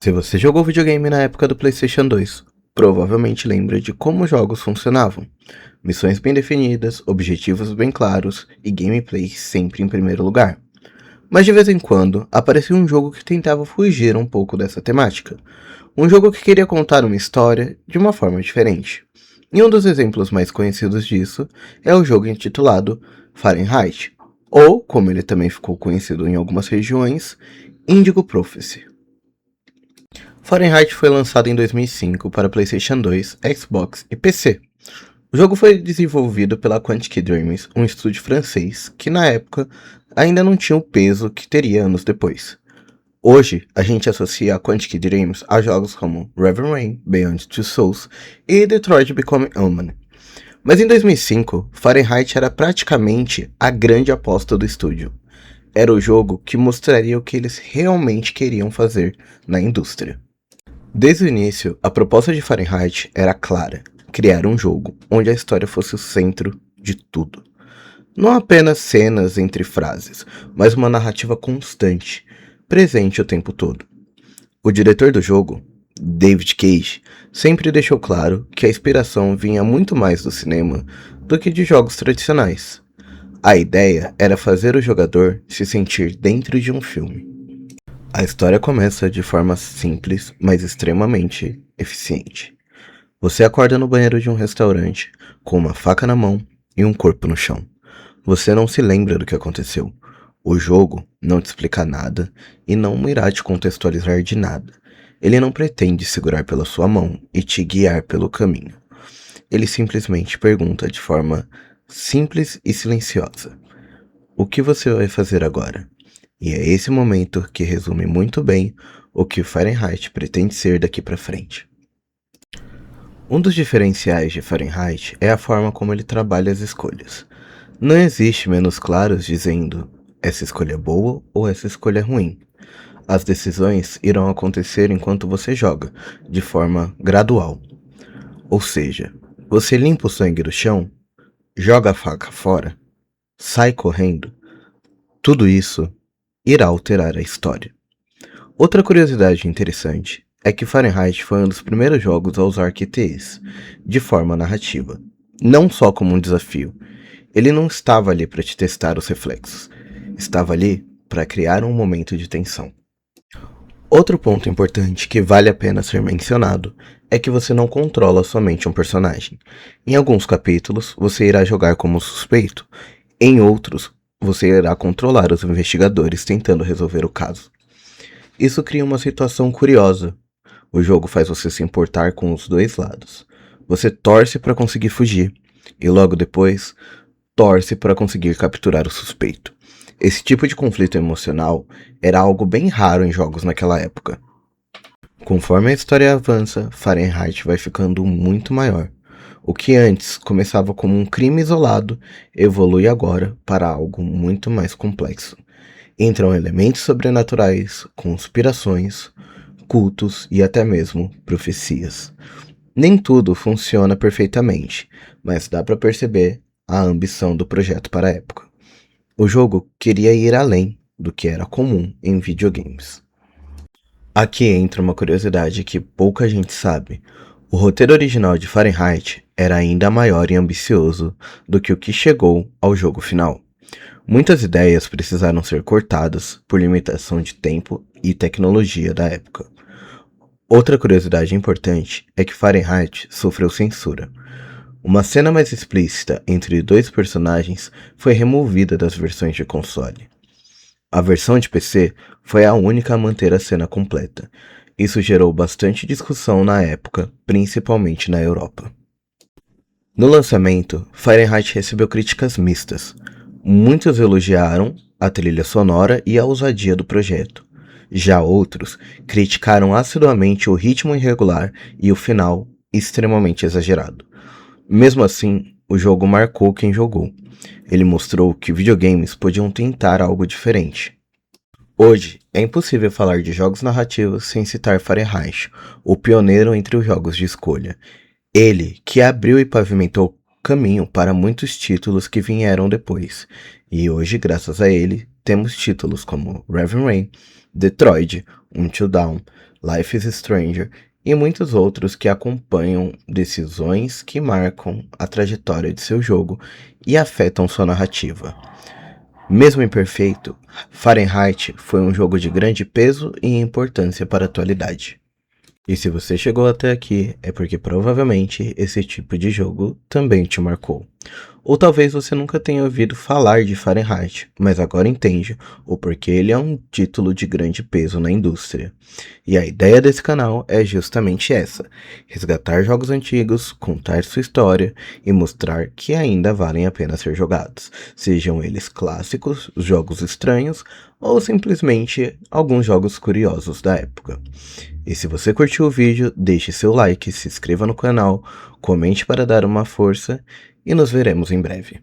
Se você jogou videogame na época do PlayStation 2, provavelmente lembra de como os jogos funcionavam. Missões bem definidas, objetivos bem claros e gameplay sempre em primeiro lugar. Mas de vez em quando, aparecia um jogo que tentava fugir um pouco dessa temática. Um jogo que queria contar uma história de uma forma diferente. E um dos exemplos mais conhecidos disso é o jogo intitulado Fahrenheit, ou, como ele também ficou conhecido em algumas regiões, Indigo Prophecy. Fahrenheit foi lançado em 2005 para PlayStation 2, Xbox e PC. O jogo foi desenvolvido pela Quantic Dreams, um estúdio francês que na época ainda não tinha o peso que teria anos depois. Hoje, a gente associa a Quantic Dreams a jogos como Heavy Rain, Beyond Two Souls e Detroit Become Human. Mas em 2005, Fahrenheit era praticamente a grande aposta do estúdio. Era o jogo que mostraria o que eles realmente queriam fazer na indústria. Desde o início, a proposta de Fahrenheit era clara: criar um jogo onde a história fosse o centro de tudo. Não apenas cenas entre frases, mas uma narrativa constante, presente o tempo todo. O diretor do jogo, David Cage, sempre deixou claro que a inspiração vinha muito mais do cinema do que de jogos tradicionais. A ideia era fazer o jogador se sentir dentro de um filme. A história começa de forma simples, mas extremamente eficiente. Você acorda no banheiro de um restaurante, com uma faca na mão e um corpo no chão. Você não se lembra do que aconteceu. O jogo não te explica nada e não irá te contextualizar de nada. Ele não pretende segurar pela sua mão e te guiar pelo caminho. Ele simplesmente pergunta de forma simples e silenciosa: o que você vai fazer agora? E é esse momento que resume muito bem o que o Fahrenheit pretende ser daqui para frente. Um dos diferenciais de Fahrenheit é a forma como ele trabalha as escolhas. Não existe menus claros dizendo essa escolha é boa ou essa escolha é ruim. As decisões irão acontecer enquanto você joga, de forma gradual. Ou seja, você limpa o sangue do chão, joga a faca fora, sai correndo, tudo isso irá alterar a história. Outra curiosidade interessante é que Fahrenheit foi um dos primeiros jogos a usar QTEs de forma narrativa, não só como um desafio. Ele não estava ali para te testar os reflexos, estava ali para criar um momento de tensão. Outro ponto importante que vale a pena ser mencionado é que você não controla somente um personagem. Em alguns capítulos, você irá jogar como suspeito, em outros, você irá controlar os investigadores tentando resolver o caso. Isso cria uma situação curiosa. O jogo faz você se importar com os dois lados. Você torce para conseguir fugir e logo depois torce para conseguir capturar o suspeito. Esse tipo de conflito emocional era algo bem raro em jogos naquela época. Conforme a história avança, Fahrenheit vai ficando muito maior. O que antes começava como um crime isolado, evolui agora para algo muito mais complexo. Entram elementos sobrenaturais, conspirações, cultos e até mesmo profecias. Nem tudo funciona perfeitamente, mas dá para perceber a ambição do projeto para a época. O jogo queria ir além do que era comum em videogames. Aqui entra uma curiosidade que pouca gente sabe. O roteiro original de Fahrenheit era ainda maior e ambicioso do que o que chegou ao jogo final. Muitas ideias precisaram ser cortadas por limitação de tempo e tecnologia da época. Outra curiosidade importante é que Fahrenheit sofreu censura. Uma cena mais explícita entre dois personagens foi removida das versões de console. A versão de PC foi a única a manter a cena completa. Isso gerou bastante discussão na época, principalmente na Europa. No lançamento, Fahrenheit recebeu críticas mistas. Muitos elogiaram a trilha sonora e a ousadia do projeto. Já outros criticaram assiduamente o ritmo irregular e o final extremamente exagerado. Mesmo assim, o jogo marcou quem jogou. Ele mostrou que videogames podiam tentar algo diferente. Hoje, é impossível falar de jogos narrativos sem citar Fahrenheit, o pioneiro entre os jogos de escolha. Ele que abriu e pavimentou caminho para muitos títulos que vieram depois. E hoje, graças a ele, temos títulos como Heavy Rain, Detroit, Until Dawn, Life is Stranger e muitos outros que acompanham decisões que marcam a trajetória de seu jogo e afetam sua narrativa. Mesmo imperfeito, Fahrenheit foi um jogo de grande peso e importância para a atualidade. E se você chegou até aqui, é porque provavelmente esse tipo de jogo também te marcou. Ou talvez você nunca tenha ouvido falar de Fahrenheit, mas agora entende o porquê ele é um título de grande peso na indústria. E a ideia desse canal é justamente essa: resgatar jogos antigos, contar sua história e mostrar que ainda valem a pena ser jogados, sejam eles clássicos, jogos estranhos ou simplesmente alguns jogos curiosos da época. E se você curtiu o vídeo, deixe seu like, se inscreva no canal, comente para dar uma força e nos veremos em breve.